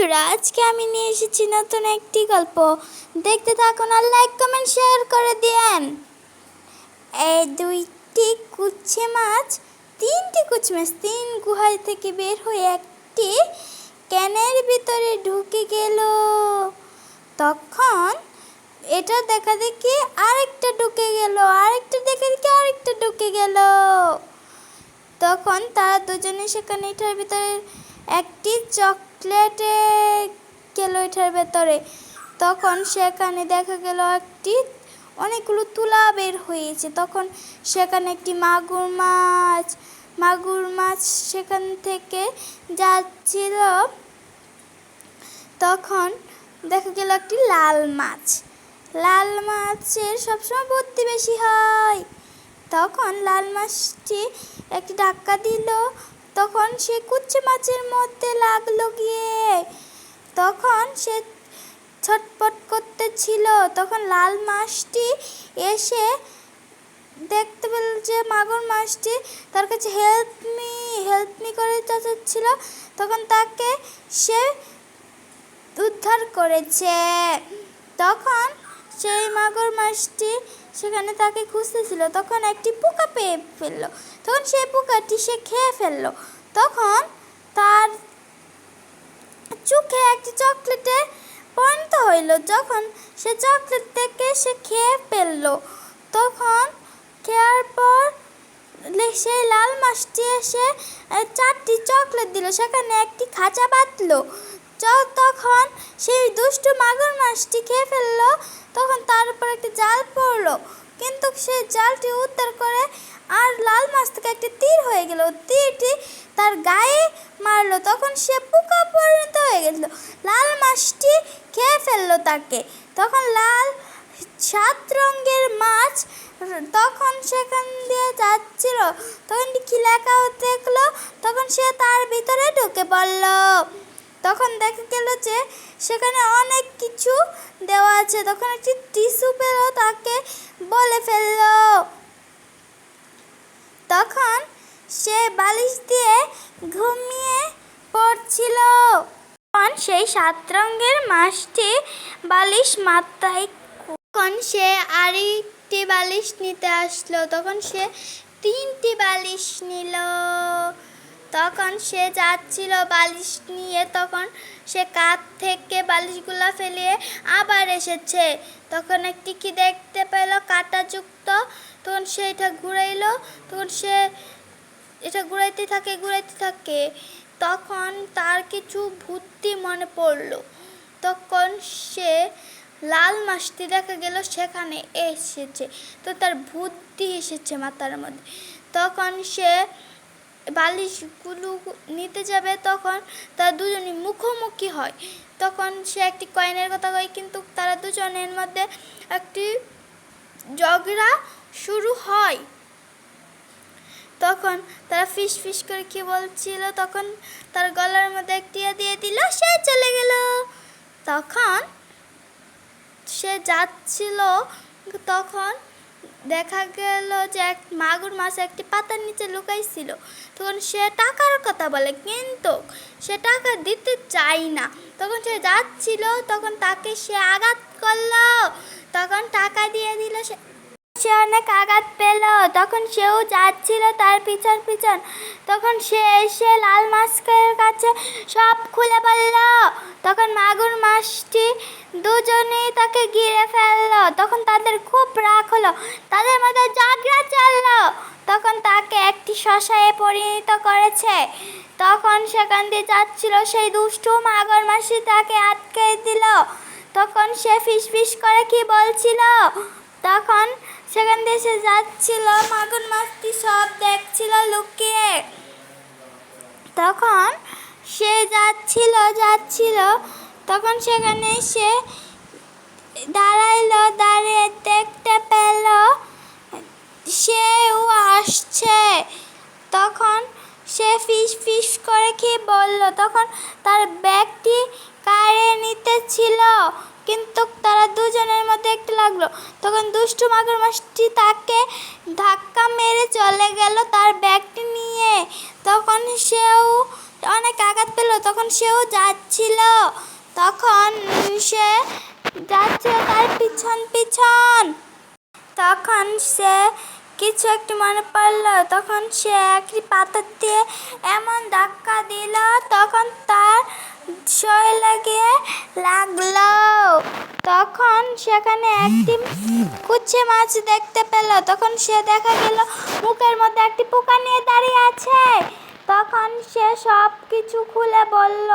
বন্ধুরা, আজকে আমি নিয়ে এসেছি নতুন একটি গল্প। দেখতে থাকুন আর লাইক কমেন্ট শেয়ার করে দিয়েন। এই তিনটি কুচি মাছ তিন গুহা থেকে বের হয়ে একটি ক্যানের ভিতরে ঢুকে গেল। তখন এটা দেখা দেখি আরেকটা ঢুকে গেল, আরেকটা দেখে দেখি আরেকটা ঢুকে গেল। তখন তারা দুজনে সেখানে এটার ভিতরে একটি চকলেটে গেল এটার ভেতরে। তখন সেখানে দেখা গেল অনেকগুলো তুলা বের হয়েছে। তখন সেখানে একটি মাগুর মাছ সেখান থেকে যাচ্ছিল। তখন দেখা গেল একটি লাল মাছের সবসময় বুদ্ধি বেশি হয়। তখন লাল মাছটি একটি ধাক্কা দিল। তখন সে কুচি মাছের মধ্যে লাগলো গিয়ে। তখন সে ছটপট করতেছিল। তখন লাল মাছটি এসে দেখতে পেল যে মাগুর মাছটি তার কাছে হেল্প মি করে চাচাচ্ছিল। তখন তাকে সে উদ্ধার করেছে। তখন সেই মাগুর মাছটি সেখানে তাকে খুঁজতেছিল। তখন একটি পোকা পেয়ে ফেললো। তখন সেই পোকাটি সে খেয়ে ফেললো। তখন তার চোখে একটি চকলেটে পরিণত হইল। যখন সে চকলেট থেকে সে খেয়ে ফেললো, তখন খেয়ার পর সেই লাল মাছটি এসে 4টি চকলেট দিল, সেখানে একটি খাঁচা বাঁধলো। তখন সেই দুষ্টু মাগুর মাছটি খেয়ে ফেললো। তখন তার উপর একটি জাল পড়লো, কিন্তু সেই জালটি উদ্ধার করে আর লাল মাছ থেকে একটি তীর হয়ে গেল। তীরটি তার গায়ে মারলো। তখন সে পোকা পরিণত হয়ে গেছিল। লাল মাছটি খেয়ে ফেললো তাকে। তখন লাল 7 রঙের মাছ তখন সেখান দিয়ে যাচ্ছিল। তখন কি লেখা দেখলো। তখন সে তার ভিতরে ঢুকে পড়ল। তখন দেখা গেল যে সেখানে অনেক কিছু দেওয়া আছে। তখন একটি টিস্যু পেল, তাকে বলে ফেলল। তখন সে বালিশ দিয়ে ঘুমিয়ে পড়ছিল। তখন সেই 7 রঙের মাছটি বালিশ মাথায়। তখন সে আরেকটি বালিশ নিতে আসলো। তখন সে 3টি বালিশ নিল। তখন সে যাচ্ছিল বালিশ নিয়ে। তখন সে কাঁধ থেকে বালিশগুলা ফেলিয়ে আবার এসেছে। তখন একটি কি দেখতে পেল কাঁটাযুক্ত। তখন সে এটা ঘুরাইলো। তখন সে এটা ঘুরাইতে থাকে। তখন তার কিছু বুদ্ধি মনে পড়লো। তখন সে লাল মাছটি দেখা গেল সেখানে এসেছে। তো তার বুদ্ধি এসেছে মাথার মধ্যে। তখন সে বালিশগুলো নিতে যাবে। তখন তারা দুজনই মুখোমুখি হয়। তখন সে একটি কয়েনের কথা কয়, কিন্তু তারা দুজনের মধ্যে একটি ঝগড়া শুরু হয়। তখন তারা ফিস করে কি বলছিল। তখন তার গলার মধ্যে একটি দিয়ে দিল, সে চলে গেল। তখন সে যাচ্ছিল। তখন দেখা গেল যে এক মাগুর মাছ একটি পাতার নিচে লুকাইছিল। তখন সে টাকার কথা বলে, কিন্তু সে টাকা দিতে চায় না। তখন সে যাচ্ছিল। তখন তাকে সে আঘাত করলো। তখন টাকা দিয়ে দিল। সে অনেক আঘাত পেল। তখন সেও যাচ্ছিল তার পিছন। তখন সে এসে লাল মাছের কাছে সব খুলে বলল। তখন মাগুর মাছটি দুজনেই তাকে ঘিরে ফেললো। তখন তাদের খুব রাগ হলো, তাদের মধ্যে ঝগড়া চললো। তখন তাকে একটি শসায় পরিণত করেছে। তখন সেখান দিয়ে যাচ্ছিল সেই দুষ্টু মাগুর মাছটি তাকে আটকে দিল। তখন সে ফিস করে কি বলছিল। তখন সেখান দিয়ে সে যাচ্ছিল, মাগুর মাছটি সব দেখছিল লুকিয়ে। তখন সে যাচ্ছিল। তখন সেখানে সে দাঁড়িয়ে দেখতে পেল সেও আসছে। তখন সে ফিস করে কি বলল। তখন তার ব্যাগটি কাড়ে নিতে ছিল, কিন্তু তারা দুজনের মধ্যে একটু লাগলো। তখন দুষ্টু মাগুর মাছটি তাকে ধাক্কা মেরে চলে গেল তার ব্যাগটি নিয়ে। তখন সেও অনেক আঘাত পেল, তখন সেও যাচ্ছিল। তখন সে যাচ্ছিল তার পিছন পিছন। তখন সে কিছু একটু মনে পড়লো, তখন সে একটি পাথর দিয়ে এমন ধাক্কা দিল, তখন তার শরীরে গিয়ে লাগলো। তখন সেখানে একটি কুচে মাছ দেখতে পেল। তখন সে দেখা গেল মুখের মধ্যে একটি পোকা নিয়ে দাঁড়িয়ে আছে। তখন সে সব কিছু খুলে বলল।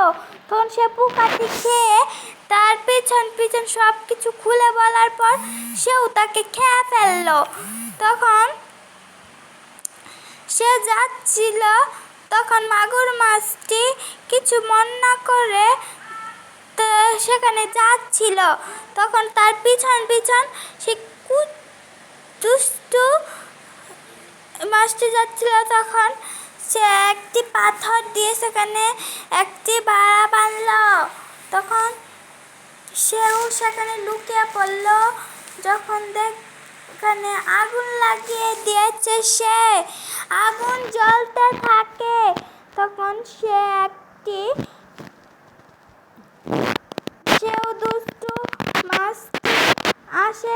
তখন সে পোকাটি খেয়ে তার পিছন পিছন সব কিছু খুলে বলার পর সেও তাকে খেয়ে ফেললো। তখন সে যাচ্ছিল, তখন মাগুর মাছটি কিছু মন না করে সেখানে যাচ্ছিল। তখন তার পিছন পিছন সে দুষ্টু মাছটি যাচ্ছিল। তখন সে একটি পাথর দিয়ে সেখানে একটি বাড়া বাঁধল। তখন সেও সেখানে লুকিয়ে পড়ল। যখন সেখানে আগুন লাগিয়ে দিয়েছে, সে আগুন জ্বলতে থাকে। তখন সেও দুষ্টু মাছটি আসে,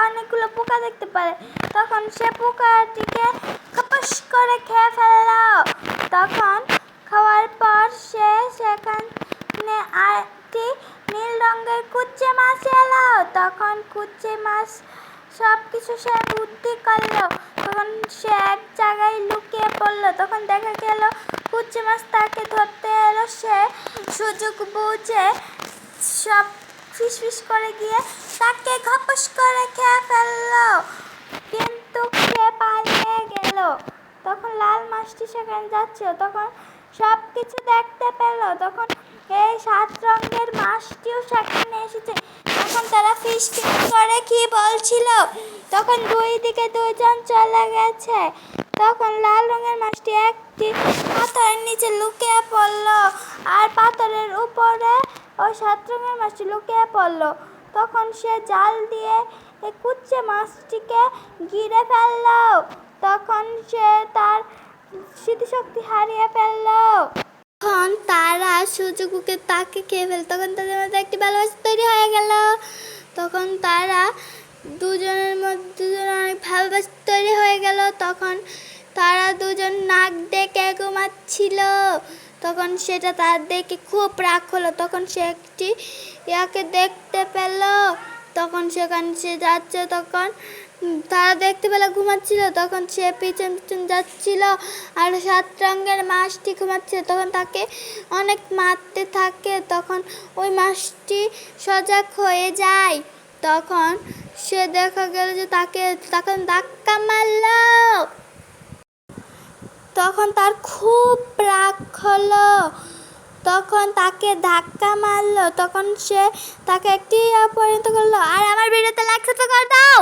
অনেকগুলো পোকা দেখতে পারে। তখন সে পোকাটিকে খপস করে খেয়ে ফেলল। তখন খাওয়ার পর সে সেখানে আরেকটি নীল রঙের কুচে মাছ এলো। তখন কুচে মাছ সব কিছু সে বুদ্ধি করলো। তখন সে এক জায়গায় লুকিয়ে পড়লো। তখন দেখা গেল কুচে মাছ তাকে ধরতে এলো। সে সুযোগ বুঝে সব ফিস করে গিয়ে তাকে খপস করে খেয়ে ফেললো, কিন্তু সে পালিয়ে গেল। তখন লাল মাছটি সেখানে যাচ্ছিল, তখন সব কিছু দেখতে পেল। তখন এই 7 রঙের মাছটিও সেখানে এসেছে। তখন তারা ফিস করে কি বলছিল। তখন দুই দিকে দুইজন চলে গেছে। তখন লাল রঙের মাছটি একটি পাথরের নিচে লুকিয়ে পড়ল, আর পাথরের উপরে ওই 7 রঙের মাছটি লুকিয়ে পড়ল। তখন সে জাল দিয়ে এই কুচে মাছটিকে ঘিরে ফেলল। তখন সে তার স্মৃতিশক্তি হারিয়ে ফেলল। তখন তারা সুযোগকে তাকে খেয়ে ফেল। তখন তাদের মধ্যে একটি ভালোবাসা তৈরি হয়ে গেল। তখন তারা দুজনের মধ্যে অনেক ভালোবাসা তৈরি হয়ে গেল। তখন তারা দুজন নাক ডেকে ঘুমাচ্ছিল। তখন সেটা তার দেখে খুব রাগ হলো। তখন সে একটি ইয়াকে দেখতে পেল। তখন সেখানে সে যাচ্ছে। তখন তারা দেখতে পেল ঘুমাচ্ছিল। তখন সে পিছন পিছন যাচ্ছিল, আর 7 রঙের মাছটি ঘুমাচ্ছিল। তখন তাকে অনেক মারতে থাকে। তখন ওই মাছটি সজাগ হয়ে যায়। তখন সে দেখা গেল যে তাকে তখন ধাক্কা মারল। তখন তার খুব রাগ হলো। তখন তাকে ধাক্কা মারলো। তখন সে তাকে একটি পরিণত করলো। আর আমার ভিডিওতে লাইক সাবস্ক্রাইব করে দাও।